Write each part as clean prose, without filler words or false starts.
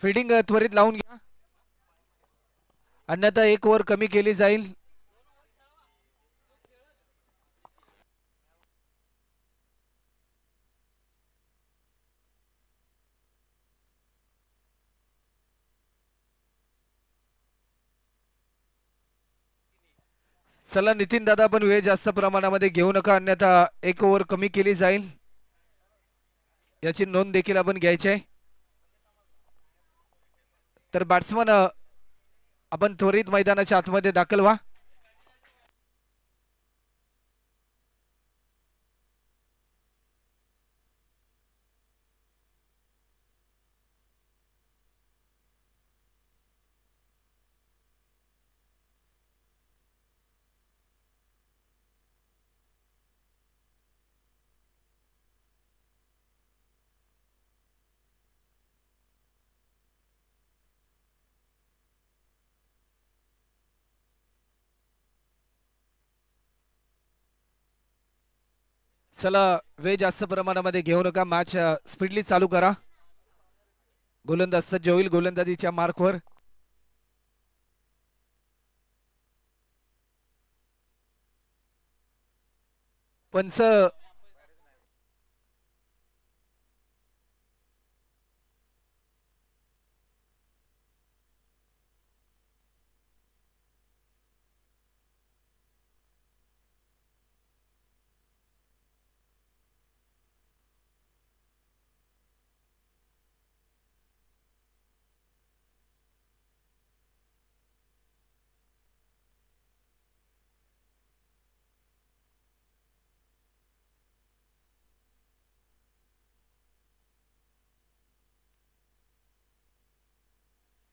Fielding त्वरित लावून घ्या, अन्यथा एक ओव्हर कमी केली जाईल. चला नितीन दादा, पण वेळ जास्त प्रमाणामध्ये घेऊ नका, अन्यथा एक ओव्हर कमी केली जाईल. याची नोंद देखील आपण घ्यायची आहे. तर बॅट्समन आपण त्वरित मैदानाच्या आतमध्ये दाखल व्हा. चला वेळ जास्त प्रमाणामध्ये घेऊ नका, मॅच स्पीडली चालू करा. गोलंदाज सज्ज होईल गोलंदाजीच्या मार्कवर. पंच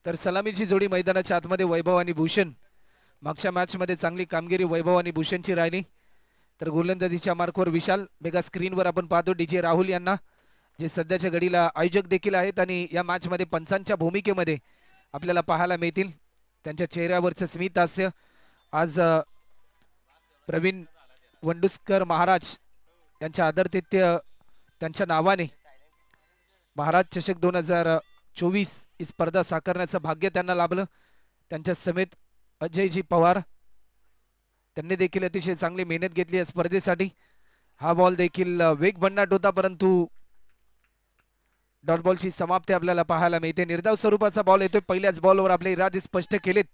तर सलामीची जोडी मैदानाच्या आतमध्ये वैभव आणि भूषण. मागच्या मॅच मध्ये चांगली कामगिरी वैभव आणि भूषणची राहिली. तर गोलंदाजीच्या मार्कवर विशाल. मेगा स्क्रीनवर आपण पाहतो डीजे राहुल यांना, जे सध्याच्या घडीला आयोजक देखील आहेत आणि या मॅच मध्ये पंचांच्या भूमिकेमध्ये आपल्याला पाहायला मिळतील. त्यांच्या चेहऱ्यावरचं स्मित हास्य आज प्रवीण वंडुस्कर महाराज यांच्या आदरातिथ्य त्यांच्या नावाने महाराज चषक 2024 ही स्पर्धा साकारण्याचं भाग्य त्यांना लाभलं. त्यांच्या समेत अजयजी पवार, त्यांनी देखील अतिशय चांगली मेहनत घेतली या स्पर्धेसाठी. हा बॉल देखील वेग भन्नाट होता, परंतु डॉट बॉलची समाप्ती आपल्याला पाहायला मिळते. निर्धाव स्वरूपाचा बॉल येतोय. पहिल्याच बॉलवर आपले इरादे स्पष्ट केलेत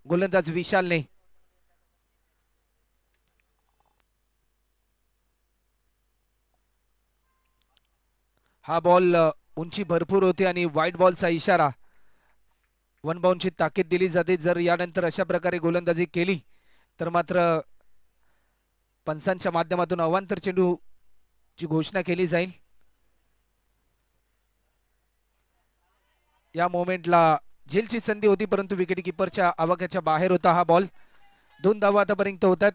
गोलंदाज विशालने. हा बॉल उंची भरपूर होती आणि व्हाईट बॉलचा इशारा, वन बाउंडची ताकीद दिली जाते. जर यानंतर अशा प्रकारे गोलंदाजी केली तर मात्र पंचांच्या माध्यमातून अवांतर चेंडूची घोषणा केली जाईल. या मोमेंटला झेलची संधी होती, परंतु विकेट किपरच्या आवाक्याच्या बाहेर होता हा बॉल. 2 धावा आतापर्यंत होतात.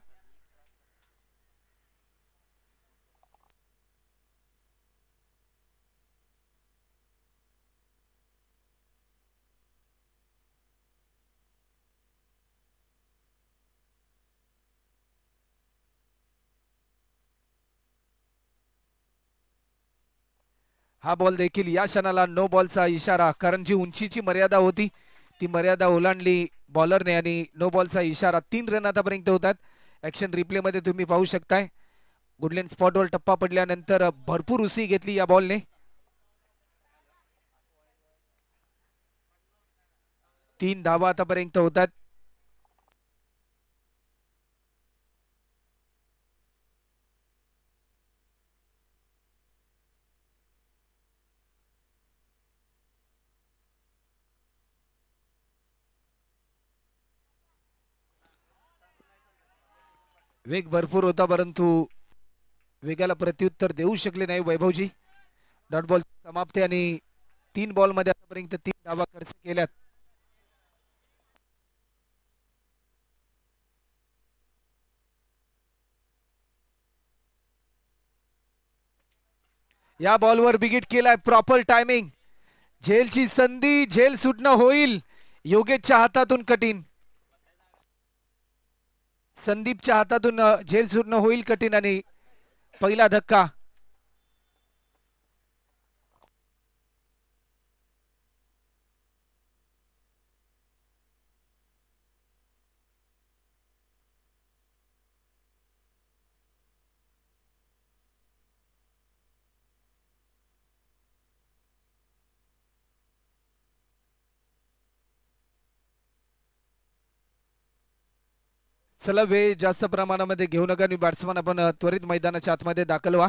हा बॉल देखील या क्षणाला नो बॉलचा इशारा, कारण जी उंचीची मर्यादा होती ती मर्यादा ओलांडली बॉलरने आणि नो बॉलचा इशारा. 3 रन आतापर्यंत होतात. ऍक्शन रिप्ले मध्ये तुम्ही पाहू शकताय. गुडलँड स्पॉटवर टप्पा पडल्यानंतर भरपूर उसी घेतली या बॉलने. 3 धावा आतापर्यंत होतात. वेग भरपूर होता, परंतु वेगाला प्रत्युत्तर देऊ शकले नाही वैभवजी. डॉट बॉल समाप्ती आणि 3 बॉल मध्ये आतापर्यंत 3 धावा खर्च केल्यात. या बॉलवर विकेट केलाय. Proper timing. झेलची संधी, झेल सुटणं होईल. योगेशच्या हातातून कठीण, संदीपच्या हातातून झेल सुटणं होईल कठीण आणि पहिला धक्का. चला वेळ जास्त प्रमाणामध्ये घेऊ नका आणि बॅट्समन आपण त्वरित मैदानाच्या आतमध्ये दाखल व्हा.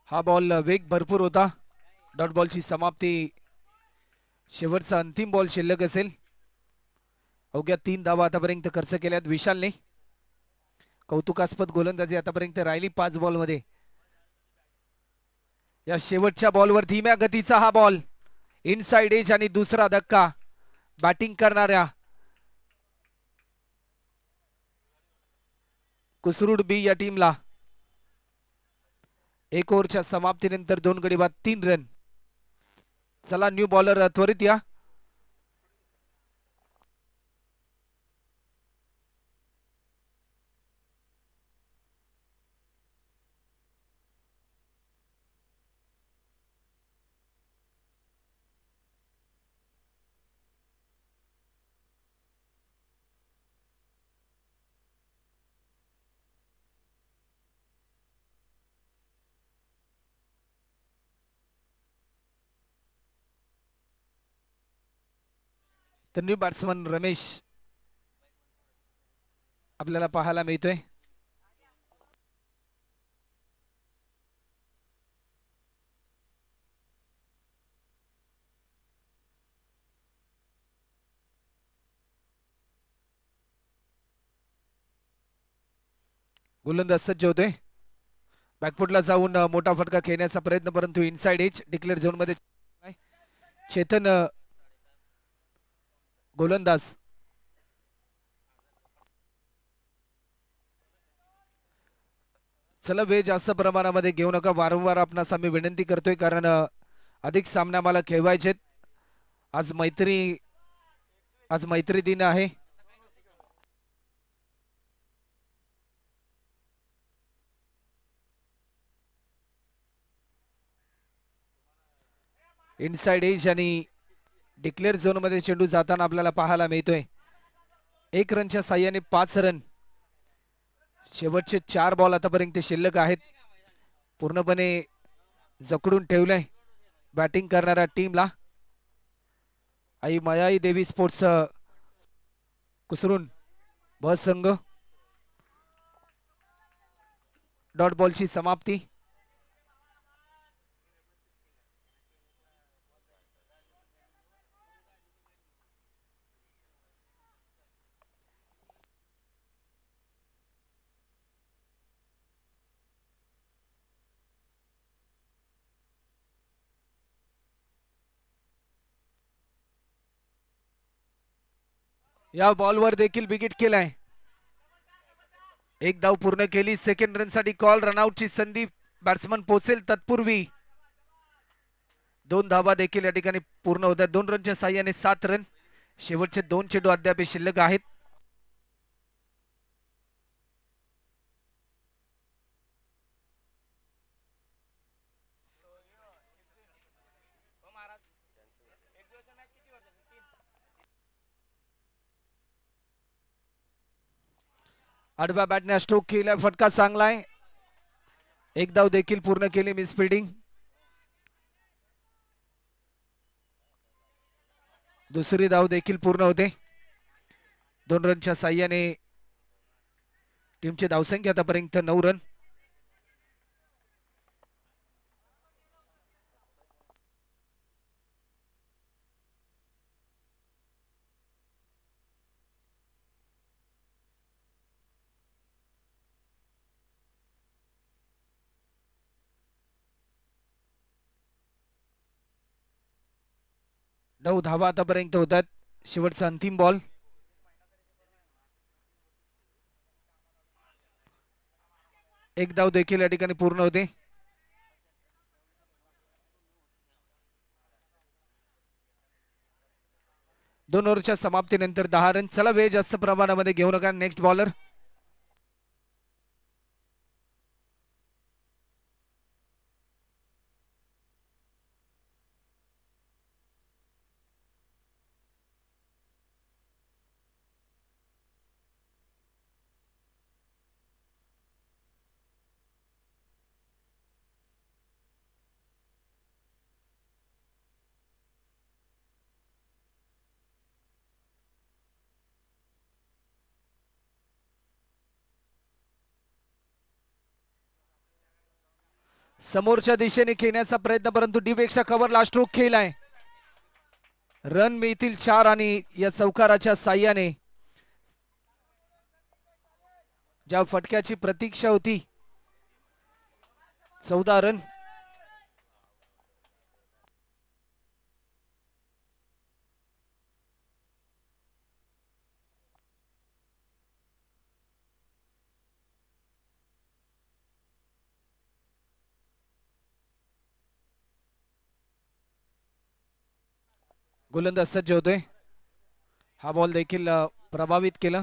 हा बॉल वेग भरपूर होता. डॉट बॉलची समाप्ती. शेवटचा अंतिम बॉल शिल्लक असेल. अवघ्या 3 धावा आतापर्यंत खर्च केल्यात विशालने. कौतुकास्पद गोलंदाजी आतापर्यंत राहिली 5 बॉल मध्ये. या शेवटच्या बॉलवर धीम्या गतीचा हा बॉल इनसाइड एज आणि दुसरा धक्का बॅटिंग करणाऱ्या कुसरुड बी या टीमला. 1 ओव्हरच्या समाप्तीनंतर 2 गडी बाद 3 रन. चला न्यू बॉलर त्वरित या. तर न्यू बॅट्समन रमेश आपल्याला पाहायला मिळतोय. गोलंदाज सज्ज होते. बॅकफुटला जाऊन मोठा फटका खेळण्याचा प्रयत्न, परंतु इनसाइड एज डिक्लेअर झोन मध्ये. चेतन गोलंदाज. चला वेळ जास्त प्रमाणामध्ये घेऊ नका. वारंवार आपणास आम्ही विनंती करतोय, कारण अधिक सामने आम्हाला खेळवायचे. आज मैत्री दिन आहे. इनसाइड एज आणि डिक्लेअर झोन मध्ये चेंडू जाताना आपल्याला पाहायला मिळतोय. 1 रनच्या साह्याने 5 रन. शेवटचे 4 बॉल आतापर्यंत शिल्लक आहेत. पूर्णपणे जकडून ठेवलंय बॅटिंग करणाऱ्या टीमला. आई मायाई देवी स्पोर्ट्स कुसरून ब संघ. डॉट बॉलची समाप्ती. या बॉलवर देखील विकेट केलाय. 1 धाव पूर्ण केली. सेकंड रन साठी कॉल. रनआउटची संधी बॅट्समन पोहोचेल तत्पूर्वी 2 धावा देखील या ठिकाणी पूर्ण होत्या. 2 रनच्या साह्याने 7 रन. शेवटचे 2 चेंडू अद्याप शिल्लक आहेत. आडव्या बॅटने स्ट्रोक केला. फटका चांगला आहे. 1 धाव देखील पूर्ण केली. Miss fielding. दुसरी धाव देखील पूर्ण होते. 2 रनच्या साह्याने टीमची धावसंख्या आतापर्यंत 9 रन. नऊ धावा आतापर्यंत होतात. शेवटचा अंतिम बॉल. एक धाव देखील या ठिकाणी पूर्ण होते. दोन ओव्हरच्या समाप्तीनंतर 10 रन. चला वेळ जास्त प्रमाणामध्ये घेऊ नका. नेक्स्ट बॉलर समोरच्या दिशेने खेळण्याचा प्रयत्न, परंतु डीपेक्षा कव्हर लास्ट स्ट्रोक खेळलाय. रन मिळतील 4 आणि या चौकाराच्या साह्याने ज्या फटक्याची प्रतीक्षा होती 14 रन. गोलंदाज सज्ज होतोय. हा बॉल देखील प्रभावित केला.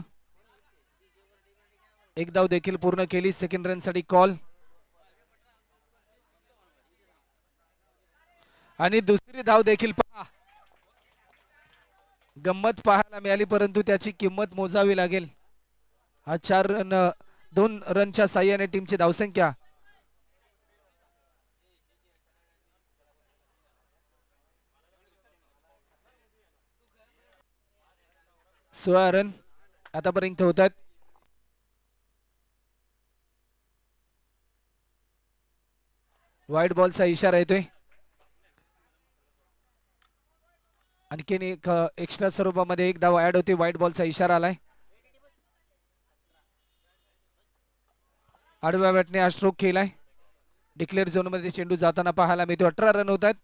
एक धाव देखील पूर्ण केली. सेकंड रन साठी कॉल आणि दुसरी धाव देखील पहा. गंमत पाहायला मिळाली, परंतु त्याची किंमत मोजावी लागेल. हा 4 रन 2 रनच्या साह्याने टीमची धावसंख्या 16 रन आतापर्यंत होतात. वाईट बॉलचा इशारा येतोय. आणखीन एक एक्स्ट्रा स्वरूपामध्ये एक धाव ऍड होते. वाईट बॉलचा इशारा आलाय. आडव्या बॅटने हा स्ट्रोक केलाय. डिक्लेअर झोन मध्ये चेंडू जाताना पाहायला मिळतो. 18 रन होत आहेत.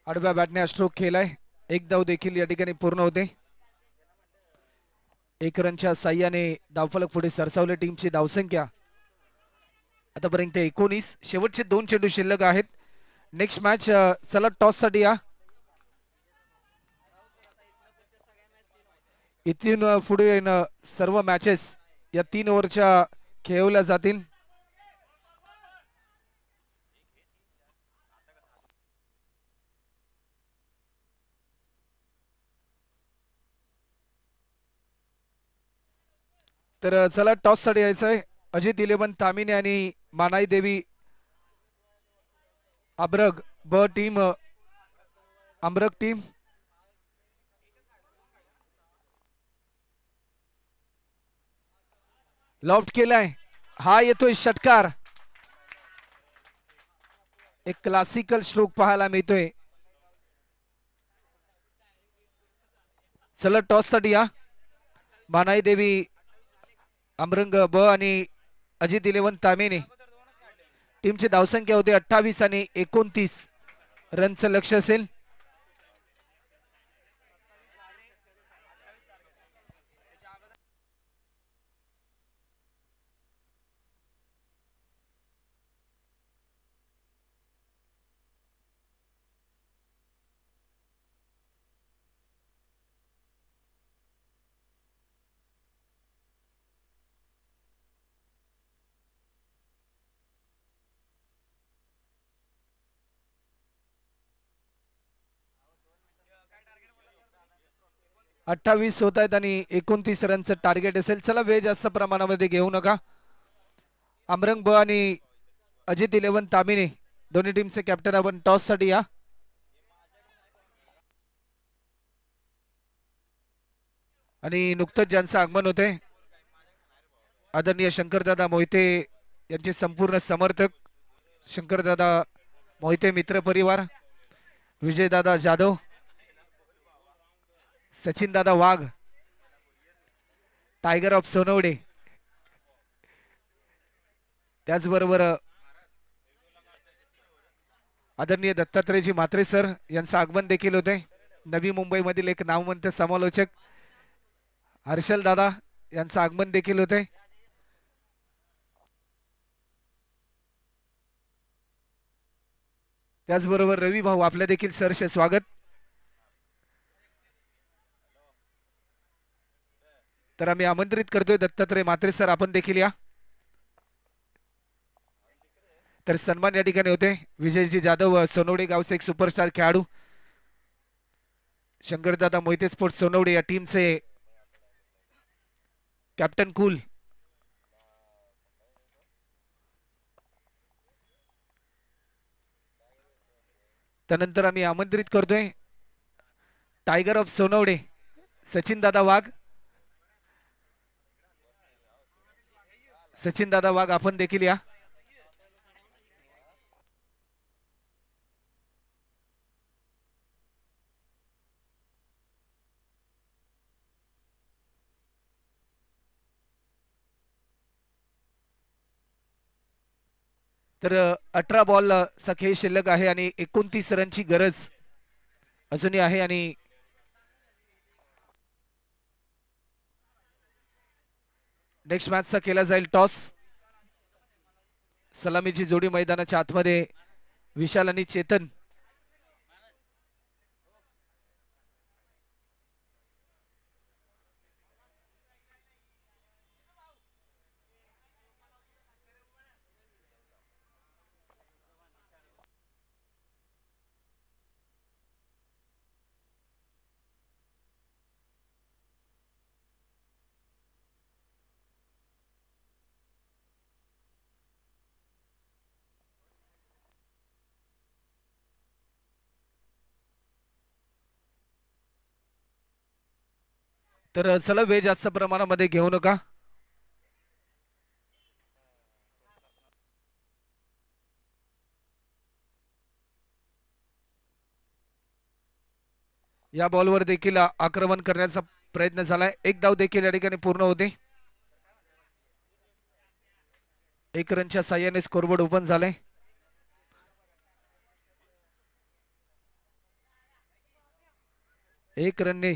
आडव्या बॅटने हा स्ट्रोक केलाय. एक धाव देखील या ठिकाणी पूर्ण होते. 1 रनच्या साह्याने धावफलक पुढे सरसावले. टीमची धावसंख्या आतापर्यंत 19. शेवटचे 2 चेंडू शिल्लक आहेत. नेक्स्ट मॅच चला टॉस साठी या. इथून पुढे सर्व मॅचेस या 3 ओव्हरच्या खेळवल्या जातील. तर चला टॉस साठी यायचं आहे. अजित 11 तामिनी आणि मानाई देवी अब्रग ब टीम अमरक टीम. लॉफ्ट केलाय. हा येतोय षटकार. एक क्लासिकल स्ट्रोक पाहायला मिळतोय. चला टॉस साठी या. मानाई देवी अमरंग ब आणि अजित 11 तामिनी टीमची धावसंख्या होते 28 आणि 29 रनचं लक्ष असेल. अठ्ठावीस होत आहेत आणि 29 रनचं टार्गेट असेल. चला वेळ जास्त प्रमाणामध्ये घेऊ नका. अमरंग ब आणि अजित 11 तामिनी दोन्ही टीमचे कॅप्टन आपण टॉस साठी या. आणि नुकतंच ज्यांचं आगमन होते आदरणीय शंकरदादा मोहिते यांचे संपूर्ण समर्थक, शंकरदादा मोहिते मित्र परिवार, विजयदादा जाधव, सचिन दादा वाघ, टायगर ऑफ सोनवडे, त्याचबरोबर आदरणीय दत्तात्रयजी म्हात्रे सर यांचं आगमन देखील होते. नवी मुंबईमधील एक नामवंत समालोचक हर्षल दादा यांचं आगमन देखील होते. त्याचबरोबर रवी भाऊ आपले देखील सहर्ष स्वागत. तर आम्ही आमंत्रित करतोय दत्तात्रय म्हात्रे सर, आपण देखील या. तर सन्मान या ठिकाणी होते विजयजी जाधव सोनवडे गावचे एक सुपरस्टार खेळाडू, शंकरदादा मोहिते स्पोर्ट्स सोनवडे या टीमचे कॅप्टन कूल. त्यानंतर आम्ही आमंत्रित करतोय टायगर ऑफ सोनवडे सचिन दादा वाघ. सचिन दादा वाघ, आपण देखील या. तर 18 बॉल चा खेळ शिल्लक आहे आणि 29 रनची गरज अजूनही आहे. आणि नेक्स्ट मॅचचा केला जाईल टॉस. सलामीची जोडी मैदानाच्या आतमध्ये विशाल आणि चेतन. तर चला वेळ जास्त प्रमाणामध्ये घेऊ नका. या बॉलवर देखील आक्रमण करण्याचा प्रयत्न झालाय. एक धाव देखील या ठिकाणी पूर्ण होते. 1 रनच्या साह्याने स्कोरबोर्ड ओपन झालाय. एक रनने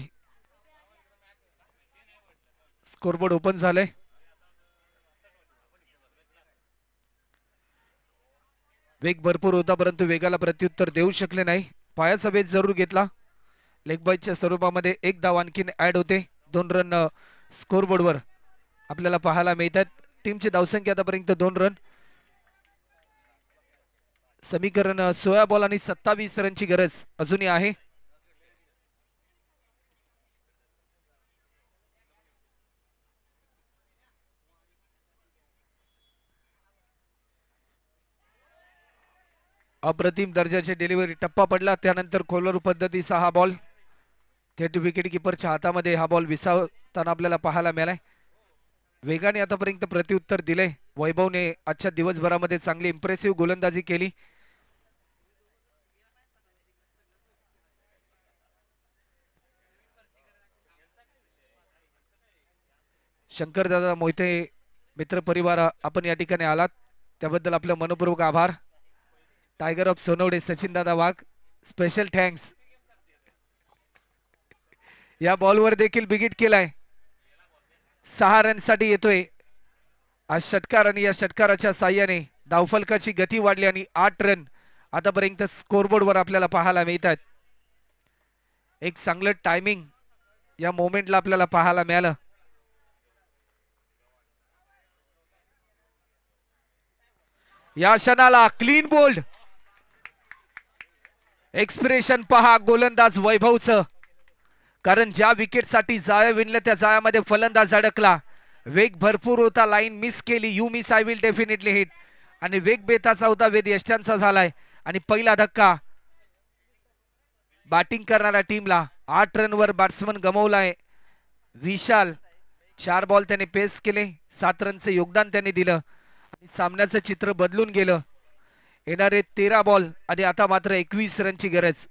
स्कोरबोर्ड ओपन झालंय. वेग भरपूर होता परंतु वेगाला प्रत्युत्तर देऊ शकले नाही. पायाचा वेध जरूर घेतला. लेग बायच्या स्वरूपामध्ये एक धाव आणखीन ऍड होते. 2 रन स्कोरबोर्डवर आपल्याला पाहायला मिळतात. टीमची धावसंख्या आतापर्यंत 2 रन. समीकरण 16 बॉल आणि 27 रनची गरज अजूनही आहे. अप्रतिम दर्जाची डिलिव्हरी, टप्पा पडला त्यानंतर खोलर पद्धतीचा हा बॉल थेट विकेट किपरच्या हातामध्ये हा बॉल विसावताना आपल्याला पाहायला मिळालाय. वेगाने आतापर्यंत प्रत्युत्तर दिले. वैभवने आजच्या दिवसभरामध्ये चांगली इम्प्रेसिव्ह गोलंदाजी केली. शंकरदादा मोहिते मित्र परिवार आपण या ठिकाणी आलात त्याबद्दल आपलं मनपूर्वक आभार. टायगर ऑफ सोनवडे सचिन दादा वाघ, स्पेशल थँक्स. या बॉलवर देखील बिगिट केलाय. 6 रनसाठी येतोय आज षटकार आणि या षटकाराच्या साह्याने धावफलकाची गती वाढली आणि 8 रन आतापर्यंत स्कोरबोर्डवर आपल्याला पाहायला मिळतात. एक चांगलं टायमिंग या मोमेंटला आपल्याला पाहायला मिळालं. या क्षणाला क्लीन बोल्ड. एक्सप्रेशन पहा गोलंदाज वैभवचं, कारण ज्या विकेटसाठी जाळं विणलं त्या जाळ्यामध्ये फलंदाज अडकला. वेग भरपूर होता, लाईन मिस केली. You miss I will definitely hit. आणि वेग बेताचा होता, वेद यष्ट्यांचा झालाय. आणि पहिला धक्का बॅटिंग करणाऱ्या टीमला. 8 रनवर बॅट्समन गमवलाय विशाल. 4 बॉल त्याने पेस केले, 7 रनचे योगदान त्याने दिलं. सामन्याचं चित्र बदलून गेलं. येणारे 13 बॉल आणि आता मात्र 21 रनची गरज.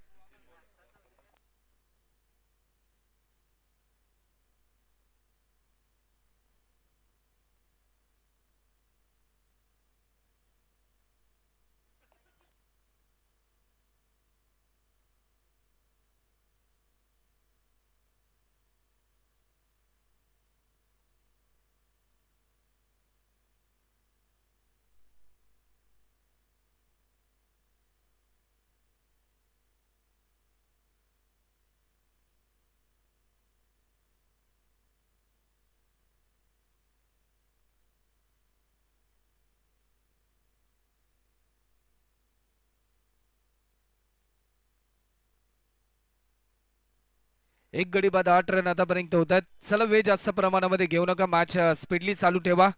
एक गडी बाद 8 रन आतापर्यंत होत आहेत. चला वेळ जास्त प्रमाणामध्ये घेऊ नका, मॅच स्पीडली चालू ठेवा.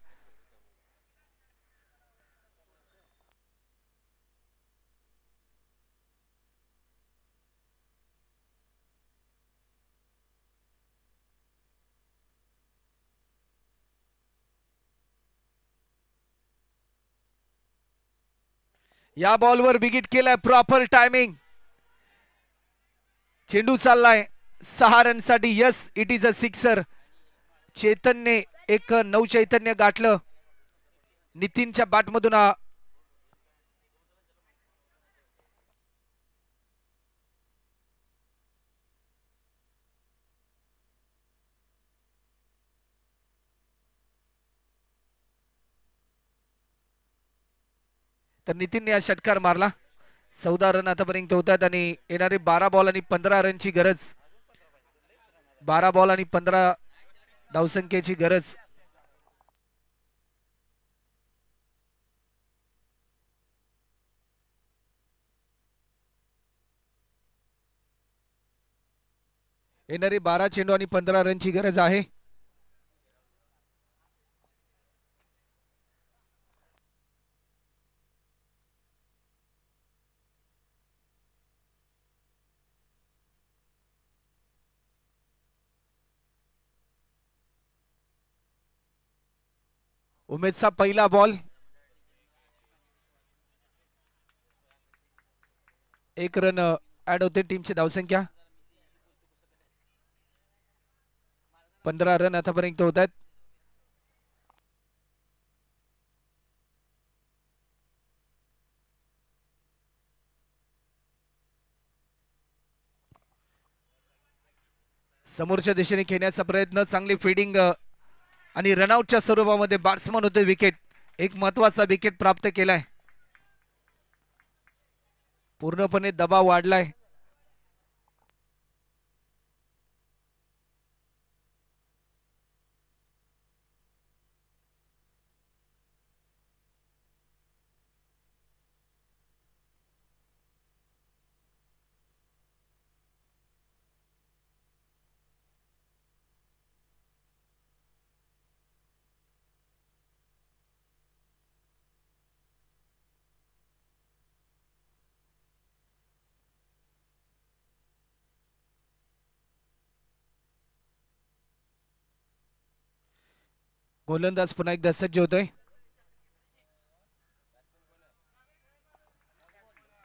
या बॉलवर विकेट केलाय, प्रॉपर टायमिंग. चेंडू चाललाय 6 रन साठी. Yes, it is a sixer. Chaitanya एक नऊ चैतन्य गाठलं नितीनच्या बॅटमधून. तर नितीनने हा षटकार मारला. 14 रन आतापर्यंत होतात आणि येणारे 12 बॉल आणि 15 रनची गरज. 12 बॉल आणि 15 धावसंख्येची गरज. येणारी 12 चेंडू आणि 15 रनची गरज आहे. उमेदचा पहिला बॉल. एक रन ऍड होते टीमची धावसंख्या. 15 रन आतापर्यंत होत आहेत. समोरच्या दिशेने खेळण्याचा प्रयत्न. चांगली फिल्डिंग आणि रनआउटच्या स्वरूपामध्ये बॅट्समन होते विकेट. एक महत्वाचा विकेट प्राप्त केलाय. पूर्णपणे दबाव वाढलाय. गोलंदाज पुन्हा एकदा सज्ज होतोय.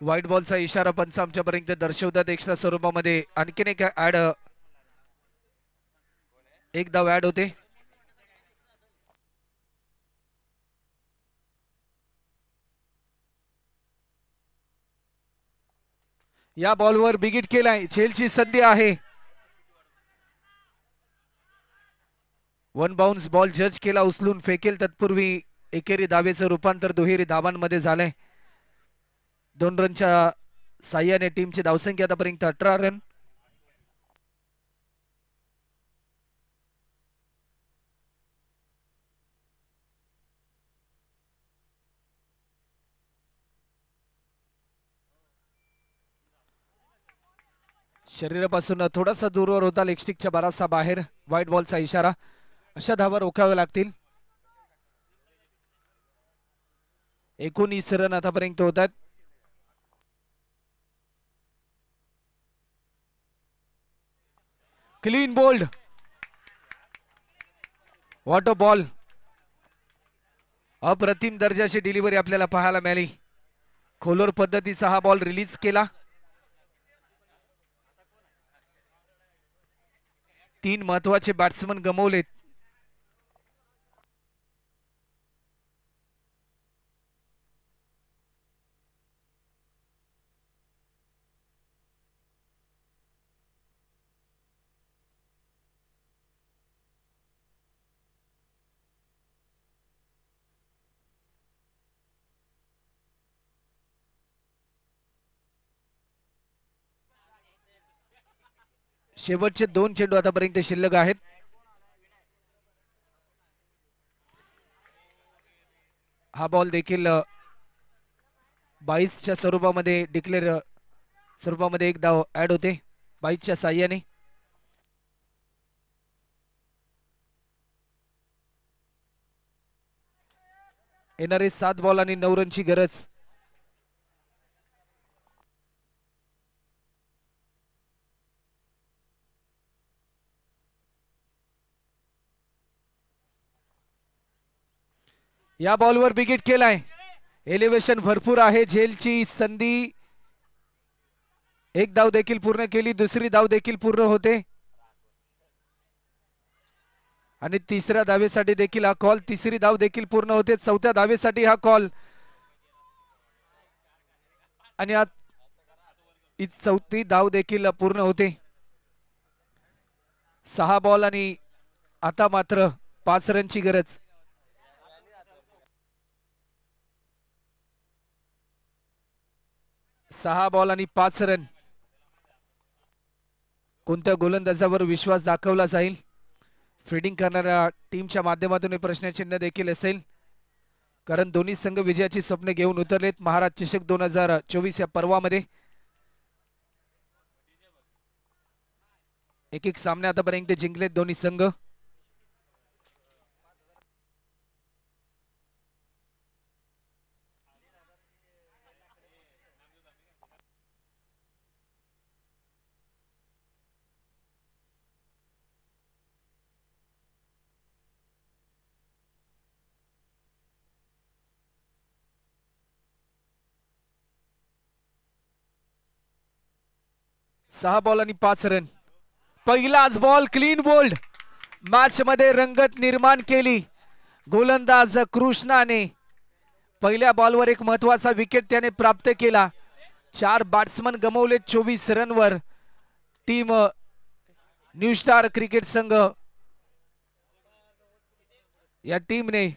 व्हाईट बॉलचा इशारा पंच आमच्यापर्यंत दर्शवतात. एक्स्ट्रा स्वरूपामध्ये आणखीन एक ऍड, एक धाव ऍड होते. या बॉलवर बिगिट केलाय. झेलची संधी आहे. वन बाउन्स बॉल जज केला, उचलून फेकेल तत्पूर्वी एकेरी धावेचं रूपांतर दुहेरी धावांमध्ये झालंय. 2 रनच्या साह्याने टीमची धावसंख्या आतापर्यंत 18 रन. शरीरापासून थोडासा दूरवर होता, लेगस्टिकच्या बराचसा बाहेर. व्हाईट बॉलचा इशारा. अशा धावा रोखाव्या लागतील. 19 रन आतापर्यंत होतात. Clean bowled. What a ball. अप्रतिम दर्जाची डिलिव्हरी आपल्याला पाहायला मिळाली. खोलोर पद्धतीचा हा बॉल रिलीज केला. 3 महत्वाचे बॅट्समन गमावलेत. शेवटचे 2 चेंडू आतापर्यंत शिल्लक आहेत. हा बॉल देखील 22च्या स्वरूपामध्ये डिक्लेअर स्वरूपामध्ये एक धाव ऍड होते 22च्या साह्याने. येणारे 7 बॉल आणि 9 रनची गरज. या बॉलवर विकेट केलाय. एलिव्हेशन भरपूर आहे. झेलची संधी. एक धाव देखील पूर्ण केली. दुसरी धाव देखील पूर्ण होते आणि तिसऱ्या धावेसाठी देखील हा कॉल. तिसरी धाव देखील पूर्ण होते. चौथ्या धावेसाठी हा कॉल आणि चौथी धाव देखील पूर्ण होते. 6 बॉल आणि आता मात्र 5 रनची गरज. 6 बॉल आणि 5 रन. कोणत्या गोलंदाजावर विश्वास दाखवला जाईल? फिल्डिंग करणाऱ्या टीमच्या माध्यमातून हे प्रश्नचिन्ह देखील असेल, कारण दोन्ही संघ विजयाची स्वप्न घेऊन उतरलेत महाराज चषक 2024 या पर्वामध्ये. एक एक सामने आतापर्यंत जिंकलेत दोन्ही संघ. सहा बॉल आणि 5 रन. पहिलाच बॉल क्लीन बोल्ड. मॅच मध्ये रंगत निर्माण केली गोलंदाज कृष्णाने. पहिल्या बॉलवर एक महत्वाचा विकेट त्याने प्राप्त केला. 4 बॅट्समन गमावले 24 रनवर. टीम न्यू स्टार क्रिकेट संघ या टीमने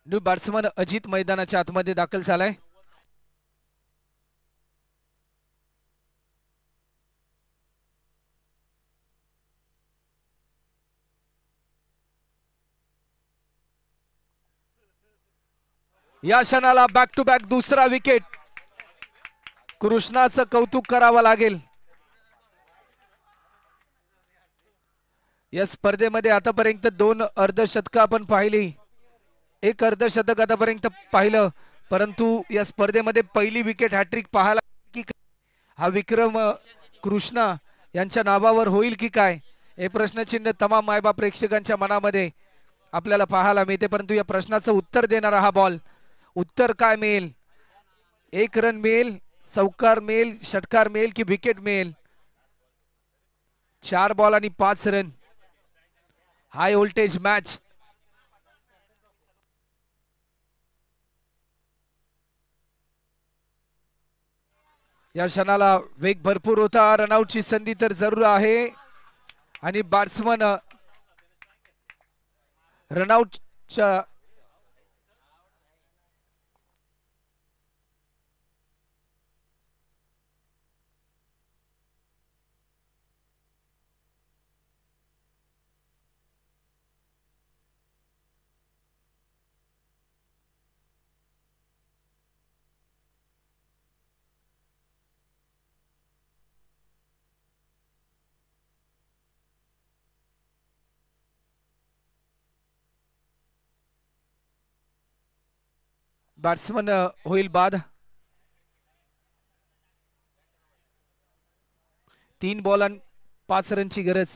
न्यू बॅट्समन अजित मैदानाच्या आतमध्ये दाखल झालाय. या क्षणाला बॅक टू बॅक दुसरा विकेट. कृष्णाचं कौतुक करावं लागेल. या स्पर्धेमध्ये आतापर्यंत 2 अर्धशतक आपण पाहिली. एक अर्धशतक आतापर्यंत पाहिलं, परंतु या स्पर्धेमध्ये पहिली विकेट हॅट्रिक पाहायला की हा विक्रम कृष्णा यांच्या नावावर होईल की काय, हे प्रश्नचिन्ह तमाम मायबाप प्रेक्षकांच्या मनामध्ये आपल्याला पाहायला मिळते. परंतु या प्रश्नाचं उत्तर देणारा हा बॉल. उत्तर काय मिळेल? 1 रन मिळेल, चौकार मिळेल, षटकार मिळेल की विकेट मिळेल? 4 बॉल आणि 5 रन. High voltage match. या क्षणाला वेग भरपूर होता. रनआउटची संधी तर जरूर आहे आणि बॅट्समन रनआउटच्या बॅट्समन होईल बाद. 3 बॉल आणि 5 रनची गरज.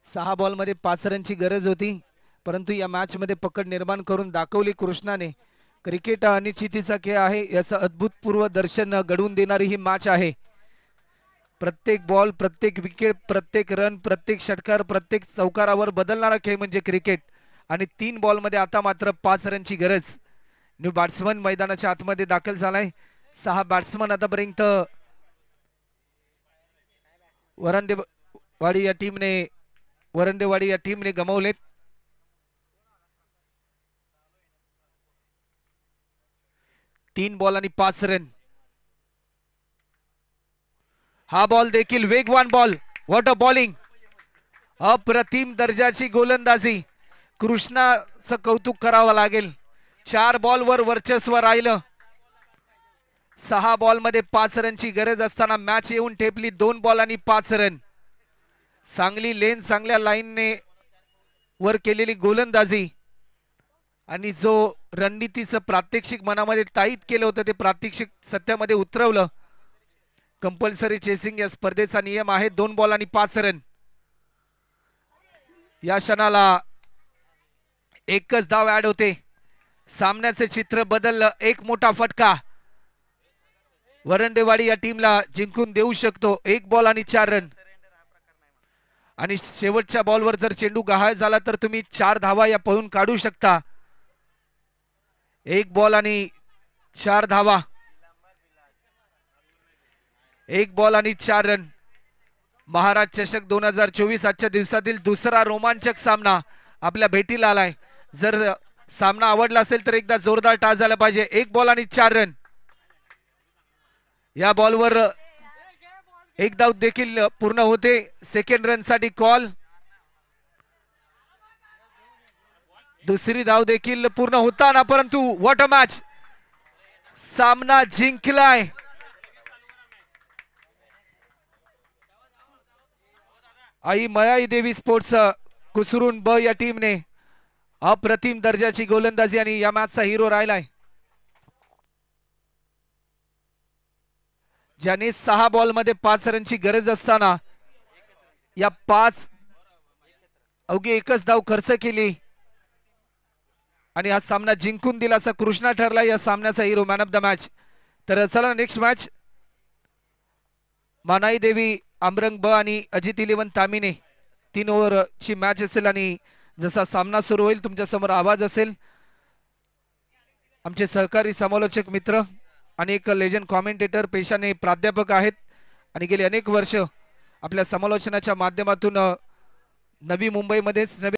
6 बॉल मध्ये 5 रनची गरज होती, परंतु या मॅच मध्ये पकड निर्माण करून दाखवली कृष्णाने. क्रिकेट अनिश्चितीचा खेळ आहे, याचं अद्भुतपूर्व दर्शन घडवून देणारी ही मॅच आहे. प्रत्येक बॉल, प्रत्येक विकेट, प्रत्येक रन, प्रत्येक षटकार, प्रत्येक चौकारावर बदलणारा खेळ म्हणजे क्रिकेट. आणि 3 बॉल मध्ये आता मात्र 5 रनची गरज. न्यू बॅट्समन मैदानाच्या आतमध्ये दाखल झालाय. 6 बॅट्समन आतापर्यंत वरंडेवाडी या टीमने गमावलेत. तीन बॉल आणि 5 रन. हा बॉल देखील वेगवान बॉल. What a bowling. अप्रतिम दर्जाची गोलंदाजी, कृष्णाचं कौतुक करावं लागेल. 4 बॉलवर वर्चस्व राहिलं. 6 बॉलमध्ये 5 रनची गरज असताना मॅच येऊन ठेपली 2 बॉल आणि 5 रन. चांगली लेन, चांगल्या लाईनने वर केलेली गोलंदाजी आणि जो रणनीतीचं प्रात्यक्षिक मनामध्ये ताईत केलं होतं ते प्रात्यक्षिक सत्यामध्ये उतरवलं. कंपल्सरी चेसिंग या स्पर्धेचा नियम आहे. 2 बॉल आणि 5 रन. या क्षणाला एकच धाव ऍड होते. सामन्याचे चित्र बदललं. एक मोठा फटका वरंडेवाडी या टीमला जिंकून देऊ शकतो. 1 बॉल आणि 4 रन. आणि शेवटच्या बॉलवर जर चेंडू गहाळ झाला तर तुम्ही 4 धावा या पळून काढू शकता. 1 बॉल आणि 4 धावा. 1 बॉल आणि 4 रन. महाराज चषक 2024 आजच्या दिवसातील दुसरा रोमांचक सामना आपल्या भेटीला आलाय. जर सामना आवडला असेल तर एकदा जोरदार टाळ झाला पाहिजे. 1 बॉल आणि 4 रन. या बॉलवर 1 धाव देखील पूर्ण होते. सेकंड रन साठी कॉल. दुसरी धाव देखील पूर्ण होताना, परंतु व्हॉट अ मॅच. सामना जिंकलाय. आई मयाई देवी स्पोर्ट्स कुसरून ब या टीमने अप्रतिम दर्जाची गोलंदाजी आणि या मॅचचा हिरो राहिलाय. ज्याने 6 बॉल मध्ये 5 रनची गरज असताना या 5 अवघी एकच धाव खर्च केली आणि हा सामना जिंकून दिला. असा कृष्णा ठरला या सामन्याचा hero, man of the match. तर चला नेक्स्ट मॅच. मानाई देवी आमरंग ब आणि अजित 11 तामिने 3 ओव्हरची मॅच असेल आणि जसा सामना सुरू होईल तुमच्या समोर आवाज असेल. आमचे सहकारी समालोचक मित्र आणि एक लेजंड कॉमेंटेटर, पेशाने प्राध्यापक आहेत आणि गेली अनेक वर्ष आपल्या समालोचनाच्या माध्यमातून नवी मुंबईमध्येच